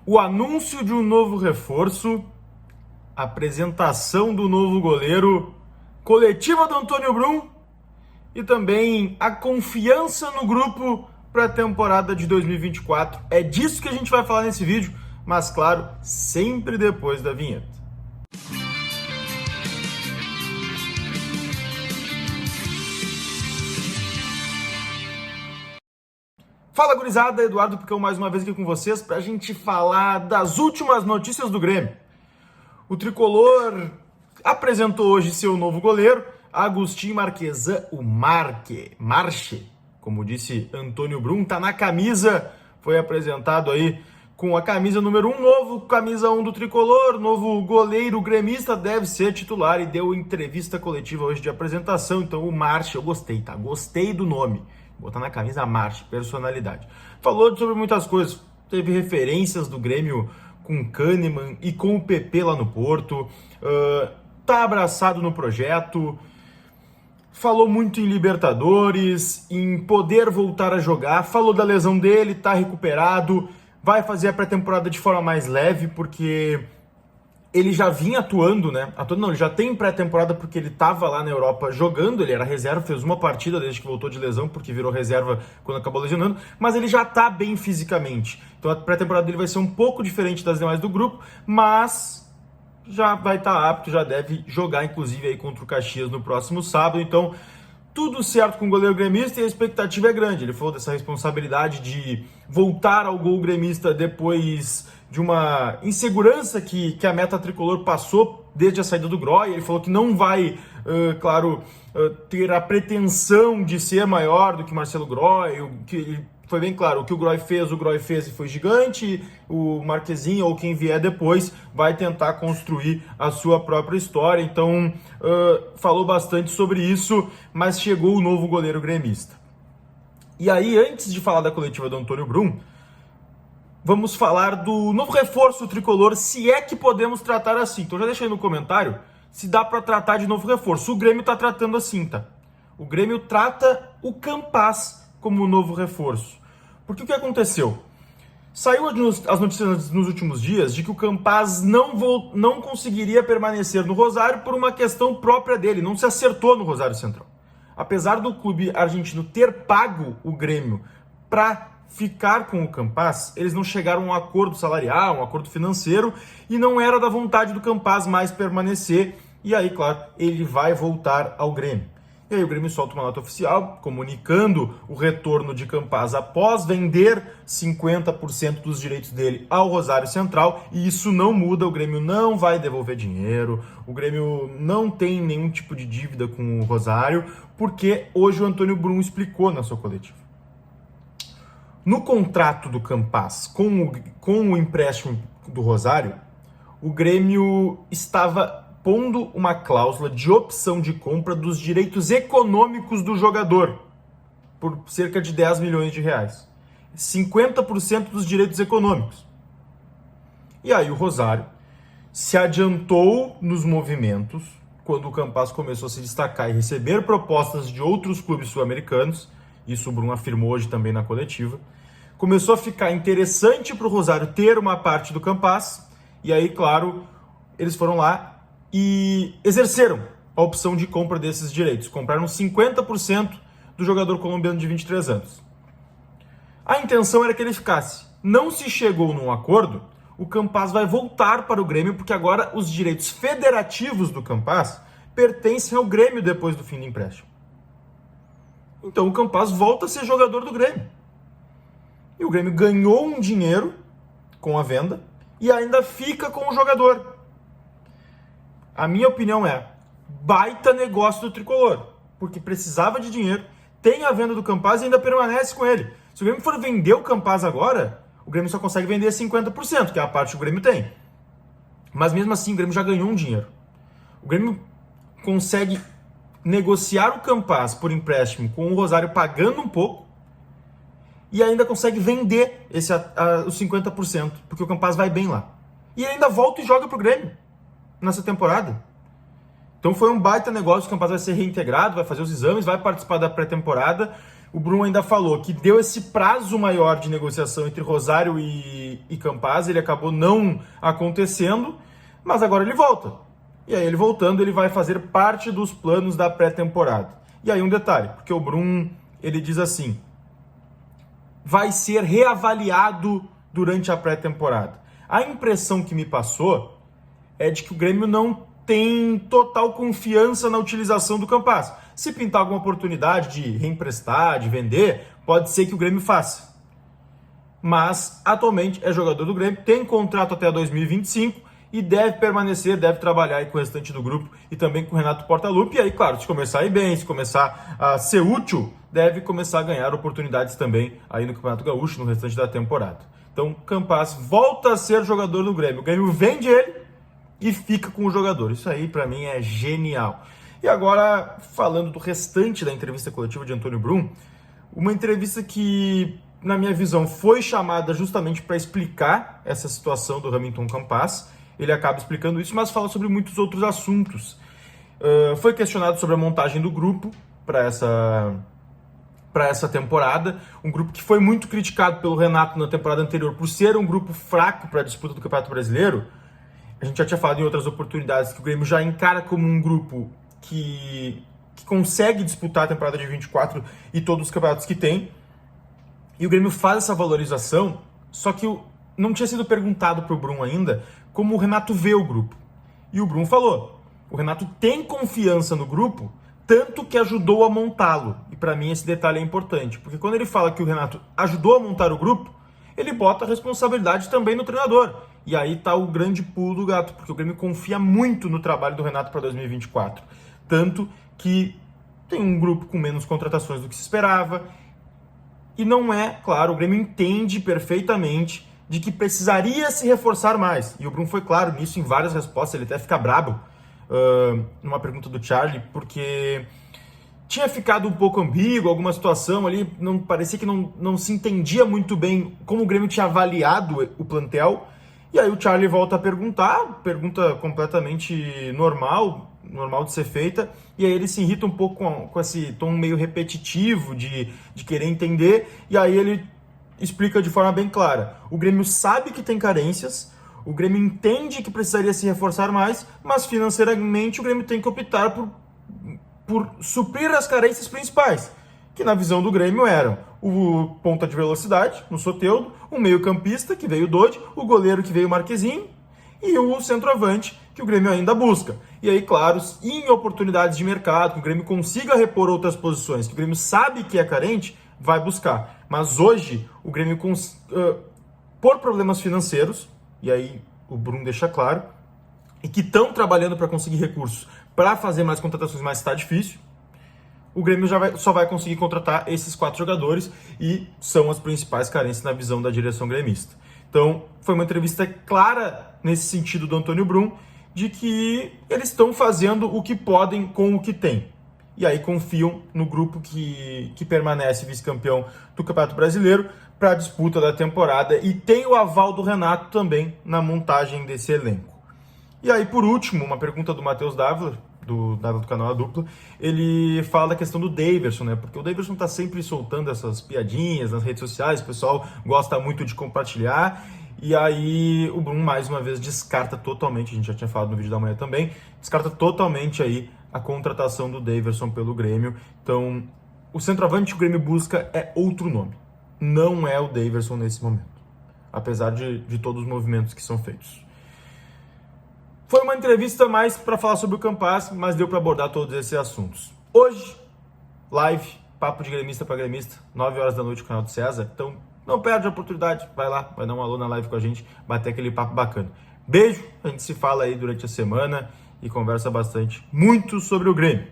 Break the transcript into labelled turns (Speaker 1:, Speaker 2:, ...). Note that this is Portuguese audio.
Speaker 1: o anúncio de um novo reforço, apresentação do novo goleiro, coletiva do Antônio Brum e também a confiança no grupo para a temporada de 2024. É disso que a gente vai falar nesse vídeo, mas claro, sempre depois da vinheta. Fala, gurizada, Eduardo Picão mais uma vez aqui com vocês para a gente falar das últimas notícias do Grêmio. O Tricolor apresentou hoje seu novo goleiro, Agustin Marquesan, o Marche, como disse Antônio Brum, tá na camisa, foi apresentado aí com a camisa número 1, novo camisa 1 do Tricolor, novo goleiro gremista, deve ser titular e deu entrevista coletiva hoje de apresentação, então o Marche, eu gostei, tá? Gostei do nome. Botar na camisa Marche, personalidade. Falou sobre muitas coisas, teve referências do Grêmio com Kahneman e com o PP lá no Porto, tá abraçado no projeto, falou muito em Libertadores, em poder voltar a jogar, falou da lesão dele, tá recuperado, vai fazer a pré-temporada de forma mais leve, porque ele já vinha atuando, né? Ele já tem pré-temporada porque ele estava lá na Europa jogando, ele era reserva, fez uma partida desde que voltou de lesão, porque virou reserva quando acabou lesionando, mas ele já tá bem fisicamente. Então a pré-temporada dele vai ser um pouco diferente das demais do grupo, mas já vai estar apto, já deve jogar, inclusive, aí contra o Caxias no próximo sábado. Então, tudo certo com o goleiro gremista e a expectativa é grande. Ele falou dessa responsabilidade de voltar ao gol gremista depois de uma insegurança que a meta tricolor passou desde a saída do Groy. Ele falou que não vai, ter a pretensão de ser maior do que Marcelo Groy, que foi bem claro, o que o Groy fez e foi gigante, o Marquezinho ou quem vier depois vai tentar construir a sua própria história. Então, falou bastante sobre isso, mas chegou o novo goleiro gremista. E aí, antes de falar da coletiva do Antônio Brum, vamos falar do novo reforço tricolor, se é que podemos tratar assim. Então já deixa aí no comentário se dá para tratar de novo reforço. O Grêmio tá tratando assim, tá? O Grêmio trata o Campaz como novo reforço. Porque o que aconteceu? Saiu as notícias nos últimos dias de que o Campaz não conseguiria permanecer no Rosário por uma questão própria dele, não se acertou no Rosário Central. Apesar do clube argentino ter pago o Grêmio para ficar com o Campaz, eles não chegaram a um acordo salarial, um acordo financeiro, e não era da vontade do Campaz mais permanecer, e aí, claro, ele vai voltar ao Grêmio. E aí o Grêmio solta uma nota oficial comunicando o retorno de Campaz após vender 50% dos direitos dele ao Rosário Central, e isso não muda, o Grêmio não vai devolver dinheiro, o Grêmio não tem nenhum tipo de dívida com o Rosário, porque hoje o Antônio Brum explicou na sua coletiva. No contrato do Campaz com o empréstimo do Rosário, o Grêmio estava pondo uma cláusula de opção de compra dos direitos econômicos do jogador por cerca de 10 milhões de reais. 50% dos direitos econômicos. E aí o Rosário se adiantou nos movimentos quando o Campaz começou a se destacar e receber propostas de outros clubes sul-americanos. Isso o Bruno afirmou hoje também na coletiva. Começou a ficar interessante para o Rosário ter uma parte do Campaz, e aí, claro, eles foram lá e exerceram a opção de compra desses direitos. Compraram 50% do jogador colombiano de 23 anos. A intenção era que ele ficasse. Não se chegou num acordo, o Campaz vai voltar para o Grêmio, porque agora os direitos federativos do Campaz pertencem ao Grêmio depois do fim do empréstimo. Então o Campaz volta a ser jogador do Grêmio. E o Grêmio ganhou um dinheiro com a venda e ainda fica com o jogador. A minha opinião é baita negócio do Tricolor, porque precisava de dinheiro, tem a venda do Campaz e ainda permanece com ele. Se o Grêmio for vender o Campaz agora, o Grêmio só consegue vender 50%, que é a parte que o Grêmio tem. Mas mesmo assim, o Grêmio já ganhou um dinheiro. O Grêmio consegue negociar o Campaz por empréstimo com o Rosário pagando um pouco e ainda consegue vender os 50%, porque o Campaz vai bem lá. E ele ainda volta e joga pro Grêmio nessa temporada. Então foi um baita negócio, o Campaz vai ser reintegrado, vai fazer os exames, vai participar da pré-temporada, o Brum ainda falou que deu esse prazo maior de negociação entre Rosário e Campaz, ele acabou não acontecendo, mas agora ele volta. E aí ele voltando, ele vai fazer parte dos planos da pré-temporada. E aí um detalhe, porque o Brum, ele diz assim, vai ser reavaliado durante a pré-temporada. A impressão que me passou é de que o Grêmio não tem total confiança na utilização do Campaz. Se pintar alguma oportunidade de reemprestar, de vender, pode ser que o Grêmio faça. Mas, atualmente, é jogador do Grêmio, tem contrato até 2025 e deve permanecer, deve trabalhar aí com o restante do grupo e também com o Renato Portaluppi. E aí, claro, se começar a ir bem, se começar a ser útil, deve começar a ganhar oportunidades também aí no Campeonato Gaúcho, no restante da temporada. Então, Campaz volta a ser jogador do Grêmio. O Grêmio vende ele e fica com o jogador. Isso aí, para mim, é genial. E agora, falando do restante da entrevista coletiva de Antônio Brum, uma entrevista que, na minha visão, foi chamada justamente para explicar essa situação do Hamilton Campaz. Ele acaba explicando isso, mas fala sobre muitos outros assuntos. Foi questionado sobre a montagem do grupo para essa temporada, um grupo que foi muito criticado pelo Renato na temporada anterior por ser um grupo fraco para a disputa do Campeonato Brasileiro. A gente já tinha falado em outras oportunidades que o Grêmio já encara como um grupo que consegue disputar a temporada de 24 e todos os campeonatos que tem. E o Grêmio faz essa valorização, só que não tinha sido perguntado para o Brum ainda como o Renato vê o grupo. E o Brum falou, o Renato tem confiança no grupo, tanto que ajudou a montá-lo. E para mim esse detalhe é importante, porque quando ele fala que o Renato ajudou a montar o grupo, ele bota a responsabilidade também no treinador. E aí tá o grande pulo do gato, porque o Grêmio confia muito no trabalho do Renato para 2024. Tanto que tem um grupo com menos contratações do que se esperava. E não é, claro, o Grêmio entende perfeitamente de que precisaria se reforçar mais. E o Brum foi claro nisso em várias respostas, ele até fica brabo numa pergunta do Charlie, porque tinha ficado um pouco ambíguo, alguma situação ali, parecia que não se entendia muito bem como o Grêmio tinha avaliado o plantel. E aí o Charlie volta a pergunta completamente normal de ser feita, e aí ele se irrita um pouco com esse tom meio repetitivo de querer entender, e aí ele explica de forma bem clara. O Grêmio sabe que tem carências, o Grêmio entende que precisaria se reforçar mais, mas financeiramente o Grêmio tem que optar por suprir as carências principais, que na visão do Grêmio eram o ponta de velocidade, no Soteldo, o meio-campista, que veio o Dodge, o goleiro, que veio o Marquezinho, e o centroavante, que o Grêmio ainda busca. E aí, claro, em oportunidades de mercado, que o Grêmio consiga repor outras posições, que o Grêmio sabe que é carente, vai buscar. Mas hoje, o Grêmio, por problemas financeiros, e aí o Brum deixa claro, e que estão trabalhando para conseguir recursos para fazer mais contratações, mas está difícil, o Grêmio só vai conseguir contratar esses 4 jogadores e são as principais carências na visão da direção gremista. Então, foi uma entrevista clara nesse sentido do Antônio Brum, de que eles estão fazendo o que podem com o que têm. E aí confiam no grupo que permanece vice-campeão do Campeonato Brasileiro para a disputa da temporada e tem o aval do Renato também na montagem desse elenco. E aí, por último, uma pergunta do Matheus Dávila, do canal A Dupla, ele fala da questão do Daverson, né? Porque o Daverson tá sempre soltando essas piadinhas nas redes sociais, o pessoal gosta muito de compartilhar, e aí o Brum mais uma vez descarta totalmente, a gente já tinha falado no vídeo da manhã também, descarta totalmente aí a contratação do Daverson pelo Grêmio. Então, o centroavante que o Grêmio busca é outro nome, não é o Daverson nesse momento, apesar de todos os movimentos que são feitos. Foi uma entrevista mais para falar sobre o Campaz, mas deu para abordar todos esses assuntos. Hoje, live, papo de gremista para gremista, 9 horas da noite no canal do César. Então, não perde a oportunidade, vai lá, vai dar um alô na live com a gente, bater aquele papo bacana. Beijo, a gente se fala aí durante a semana e conversa bastante, muito sobre o Grêmio.